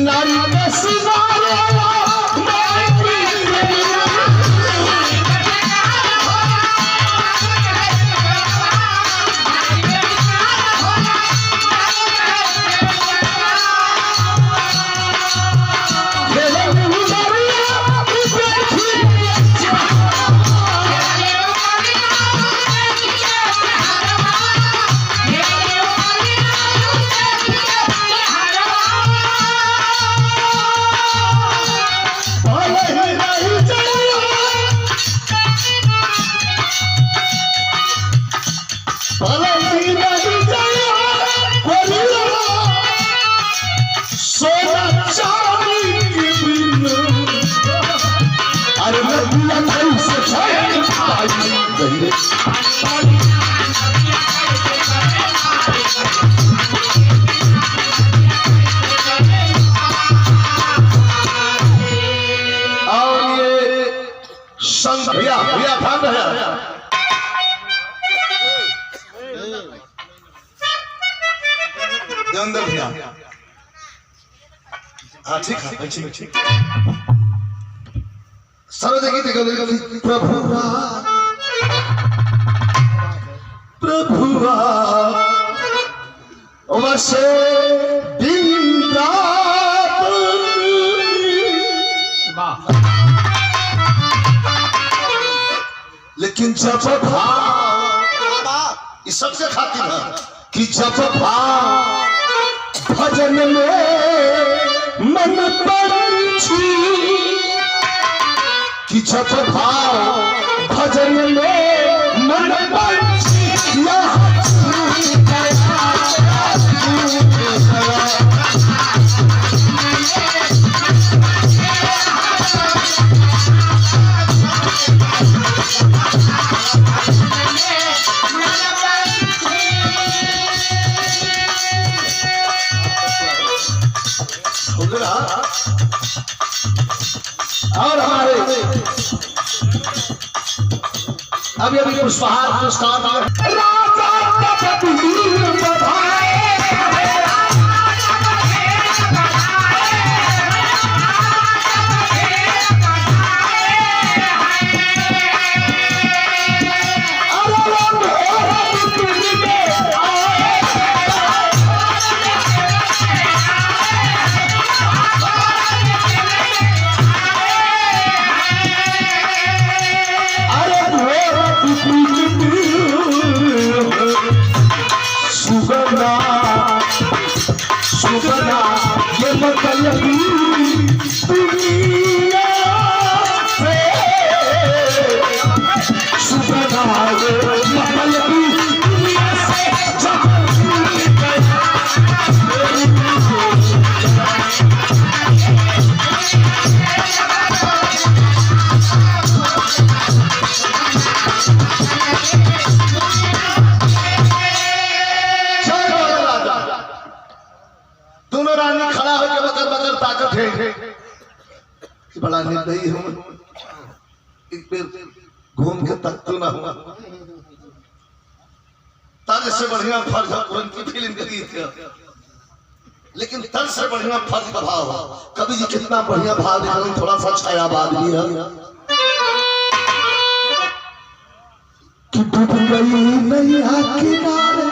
नारी भैया भैया ध्यान रहे अंदर भैया। हाँ ठीक है ठीक प्रभुआ प्रभुआ वसे लेकिन जब भाव इस सबसे खातिर है कि जब भाव भजन में मन पंछी कि जब भाव भजन में मन पंछी और हमारे अभी पुष्पहार पुरस्कार सुगना ये मतलबी दुनिया से सुगना ये मतलबी दुनिया से दोनों रानी खड़ा होकर बकर बकर ताकत है बड़ा निर्दयी हूं एक बार घूम के तक तो ना हुआ ताज से बढ़िया फर्ज की फिल्म करी थी लेकिन तर्ज से बढ़िया फर्ज का भाव कवि जी कितना बढ़िया भाव दिखा थोड़ा सा छायावाद भी है कि डूब गई नैया किनारे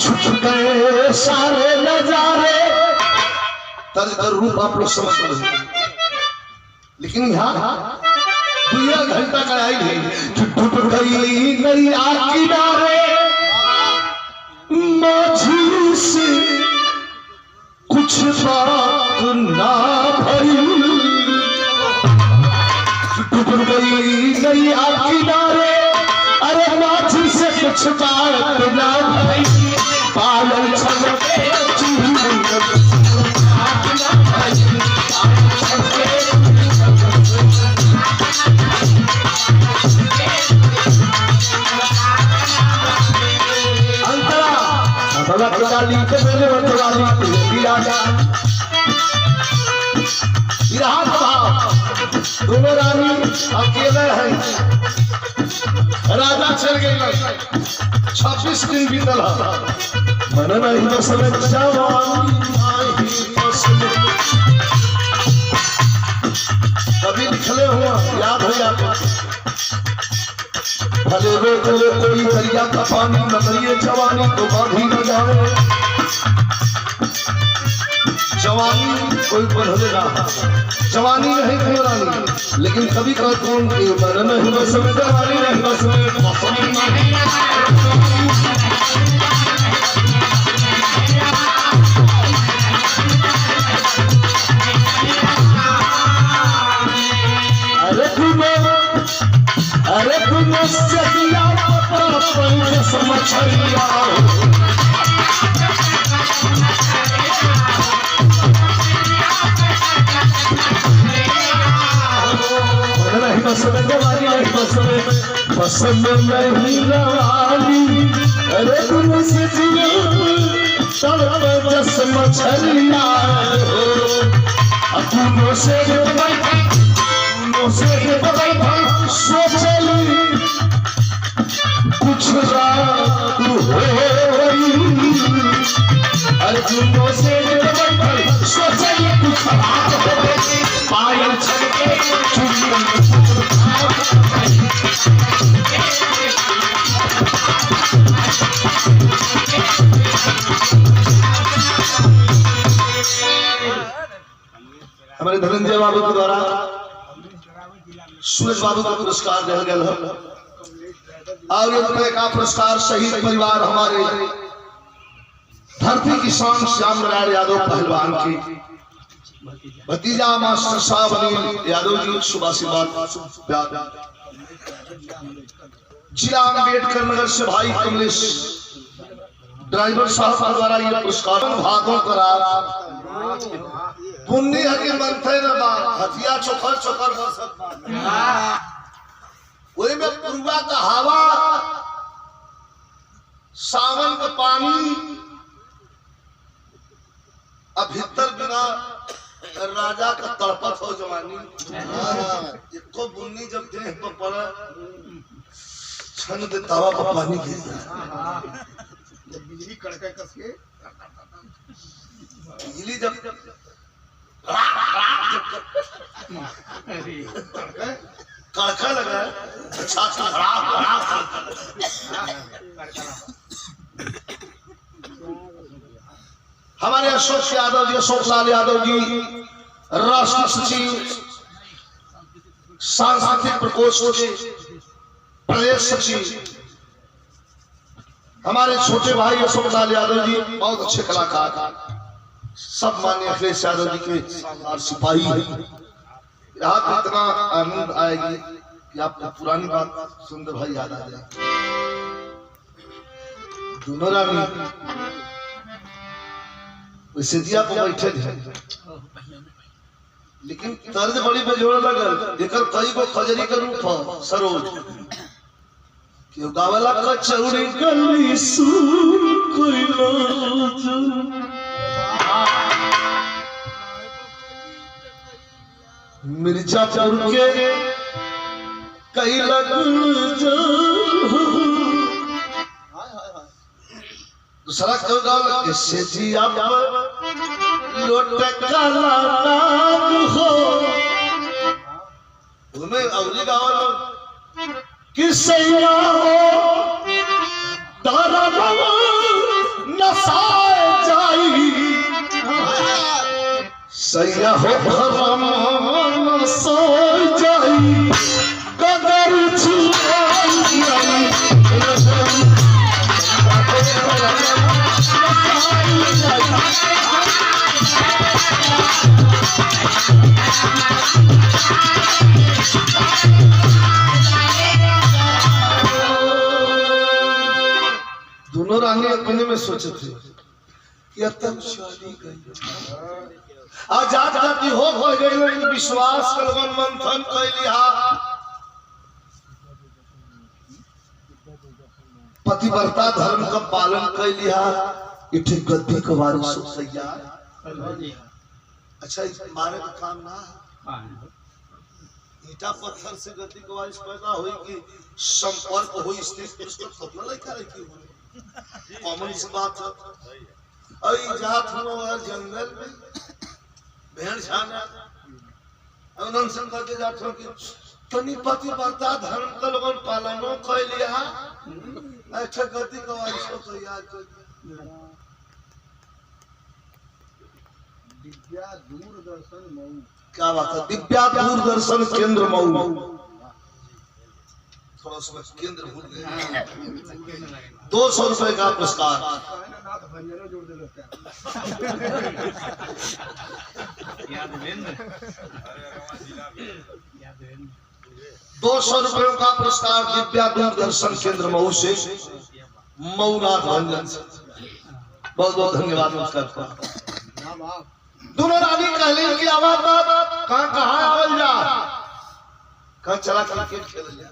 छुप गए सारे नजारे तर्ज का रूप आप लोग समझ रहे लेकिन यहाँ 2 घंटा का आई है कि डूब गई नैया किनारे माझी से कुछ बात ना भई दरिया किनारे अरे माछी से कुछ बात ना भाई पालन छलके वाली के मेले वाली दोनों रानी अकेले हैं। राजा चल गए 26 दिन बीतल मन नहीं बसल कभी लिखले हुआ याद हो जाता भले रोक ले कोई दरिया का पानी नजरिए जवानी तो बांधी न जाए जवानी कोई बदलेगा जवानी नहीं घबरानी लेकिन कभी कौन मन नहीं बस में जवानी नहीं बस में अरे तुम सदिया समझिया नहीं बस में जवानी नहीं बस में पसंद नहीं रवानी अरे तुम सदिया जस मछलिया तुम से बदल भाई सोचली कुछ रात हो अर्जुनों से बदल भाई सोचली कुछ रात हो पायल छलके हमारे धनंजय बाबू के द्वारा सूरज बाबू का पुरस्कार दिया गया है और ये का पुरस्कार शहीद परिवार हमारे धरती किसान श्याम नारायण यादव पहलवान की भतीजा मास्टर साहब अनिल यादव जी सुभाषिबाद जिला अम्बेडकर नगर से भाई कमलेश ड्राइवर साहब के द्वारा ये पुरस्कार भागों करा पुण्य के बनते न बा हथिया चोखर चोखर बरसत वही में पूर्वा का हवा सावन का पानी अब भीतर बिना राजा का तड़पत हो जवानी इसको बुन्नी जब देह पर पड़ा छन दे तावा पर पानी गिर बिजली कड़के कस के बिजली जब कड़का लगा अच्छा हमारे अशोक यादव जी अशोक लाल यादव जी राष्ट्रीय सचिव सांस्कृतिक प्रकोष्ठ के प्रदेश सचिव हमारे छोटे भाई अशोक लाल यादव जी बहुत अच्छे कलाकार सब मान्य अखिलेश यादव जी के सिपाही यहाँ पे इतना आनंद आएगी कि आपको पुरानी बात सुंदर भाई याद आ जाए दोनों रानी वैसे दिया को बैठे थे लेकिन तर्ज बड़ी बेजोड़ लगल एकर कई गो खजरी के रूप है सरोज कि गावला कचौड़ी गली सुन कोई लाज मिर्जापुर के कई लगन दूसरा क्यों गावला इससे जी आप लोट काला नाग हो उन्हें अवली गावला किसैया हो तारा नसाए जाई सैया हो भरम सो जाई कदर छुआई रानी अपने में सोचे थे कि अब तक शादी गई आजाद जाती हो गई विश्वास कलवन मंथन कैलिहा पतिव्रता धर्म का पालन कैलिहा इठे गद्दी के वारिस तैयार। अच्छा इस मारे का काम ना ईटा पत्थर से गद्दी के वारिस पैदा हुई कि संपर्क हुई स्त्री पुरुष का सपना लड़का लड़की हुई कॉमन सी बात है। और जात हम जंगल में भेड़ छाना अनशन करके जाते हो कि तनी पतिव्रता धर्म का लोगन पालनो कैलिहा अच्छा गद्दी के वारिस को तैयार कर दिव्या दूरदर्शन मऊ। क्या बात है दिव्या दूरदर्शन केंद्र मऊ। थोड़ा सा केंद्र भूल गए। 200 रुपए का पुरस्कार 200 रुपयों का पुरस्कार दिव्या दूरदर्शन केंद्र मऊ से मऊनाथ भंजन से बहुत बहुत धन्यवाद नमस्कार। दोनों रानी कहली की आवाज कहाँ आवल जा कहाँ चला क्रिकेट खेल जा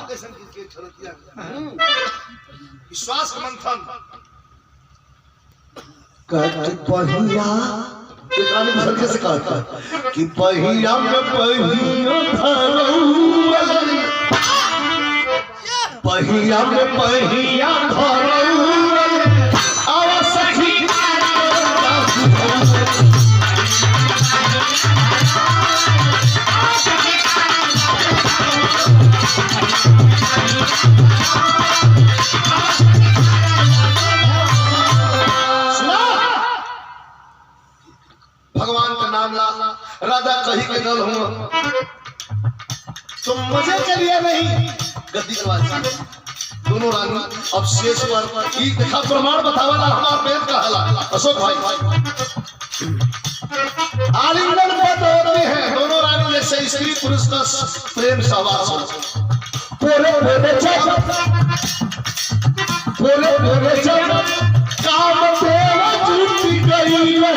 कैसे क्रिकेट खेल विश्वास मंथन पहिया कैसे कहता कि पहिया में पहिया में पहिया भगवान का नाम ला राजा कही के गल हूँ तुम मजे के लिए नहीं गद्दी के बाद दोनों रानी अब शेष पर की देखा प्रमाण बतावाला हमारा पेट का हला अशोक भाई आलिंगन होते हैं दोनों रानी जैसे स्त्री पुरुष का प्रेम सहवास हो पूरे काम तेरा टूट गई है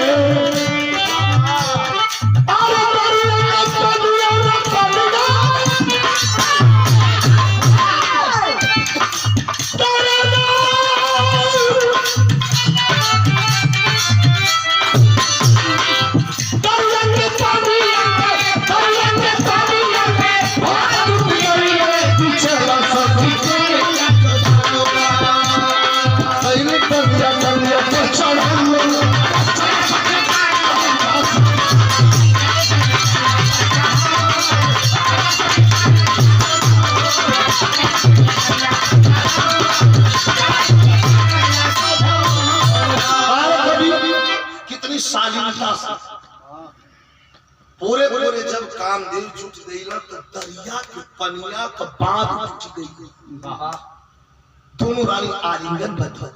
पूरे पूरे जब कामदेव जुट गई ना तो दरिया के पनिया का बांध टूट गई। दोनों रानी आलिंगन बंध गई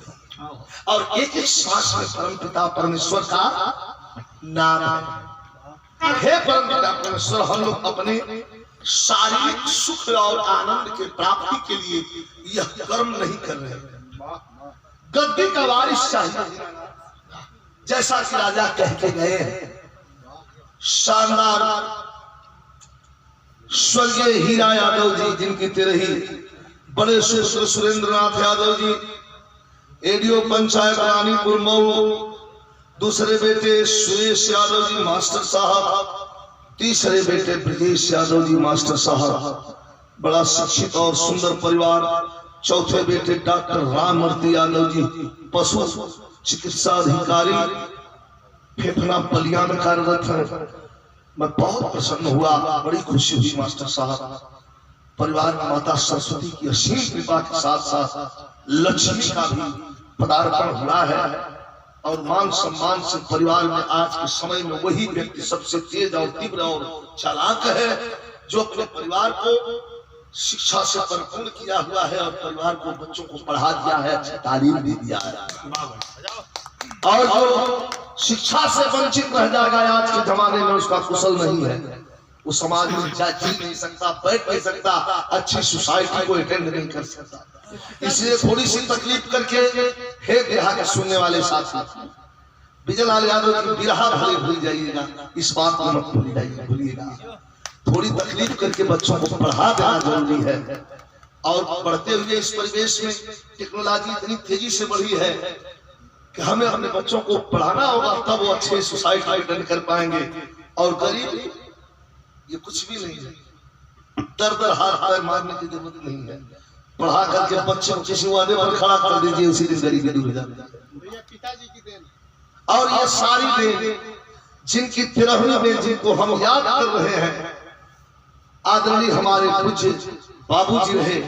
और एक एक श्वास में परम पिता परमेश्वर का नाम है। हे परम पिता परमेश्वर हम लोग अपने शारीरिक सुख और आनंद के प्राप्ति के लिए यह कर्म नहीं कर रहे। गद्दी का वारिस चाहिए जैसा कि राजा कह के गए हैं। शानदार स्वर्गीय हीरा यादव जी जिनकी तिरही बड़े सुरेंद्र नाथ यादव जी एडीओ पंचायत रानीपुर मऊ, दूसरे बेटे सुरेश यादव जी मास्टर साहब, तीसरे बेटे ब्रजेश यादव जी मास्टर साहब, बड़ा शिक्षित और सुंदर परिवार। चौथे बेटे डॉक्टर राममूर्ति यादव जी पशु चिकित्सा अधिकारी फेफना बलिया में कार्यरत है। मैं बहुत प्रसन्न हुआ, बड़ी खुशी हुई मास्टर साहब। परिवार में माता सरस्वती की असीम कृपा के साथ साथ लक्ष्मी का भी पदार्पण हुआ है और मान सम्मान से परिवार में आज के समय में वही व्यक्ति सबसे तेज और तीव्र और चालाक है जो अपने परिवार को शिक्षा से परिपूर्ण किया हुआ है और परिवार को बच्चों को पढ़ा दिया है, अच्छी तालीम भी दिया है। और जो शिक्षा से वंचित रह जाएगा आज के जमाने में उसका कुशल नहीं है, वो समाज में जी नहीं सकता, बैठ नहीं सकता, अच्छी सोसाइटी को अटेंड नहीं कर सकता। इसलिए थोड़ी सी तकलीफ करके हे बिरहा के सुनने वाले साथी, विजयलाल यादव की बिरहा भले भूल जाइएगा, इस बात को मत भूलिएगा। थोड़ी तकलीफ करके बच्चों को पढ़ा देना जरूरी है। और बढ़ते हुए इस परिवेश में टेक्नोलॉजी इतनी तेजी से बढ़ी है कि हमें अपने बच्चों को पढ़ाना होगा, तब वो अच्छे सोसाइटी में रन कर पाएंगे। और गरीब ये कुछ भी नहीं है, दर दर हाथ मारने की जरूरत नहीं है। पढ़ा करके बच्चे को किसी वादे पर खड़ा कर दीजिए, उसी दिन गरीबी दूर हो जाती है। पिताजी की देन और ये सारी देन जिनकी 13वीं देन जिनको हम याद कर रहे हैं, आदरणीय हमारे पूज्य बाबूजी रहे,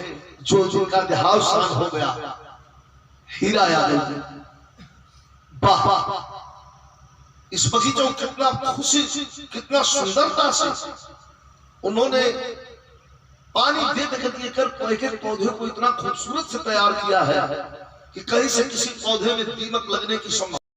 जो जिनका देहावसान हो गया, हीरा यादव। वाह, इस बगीचों को कितना खुशी, कितना सुंदरता से उन्होंने पानी दे करके एक एक पौधे को इतना खूबसूरत से तैयार किया है कि कहीं से किसी पौधे में दीमक लगने की संभावना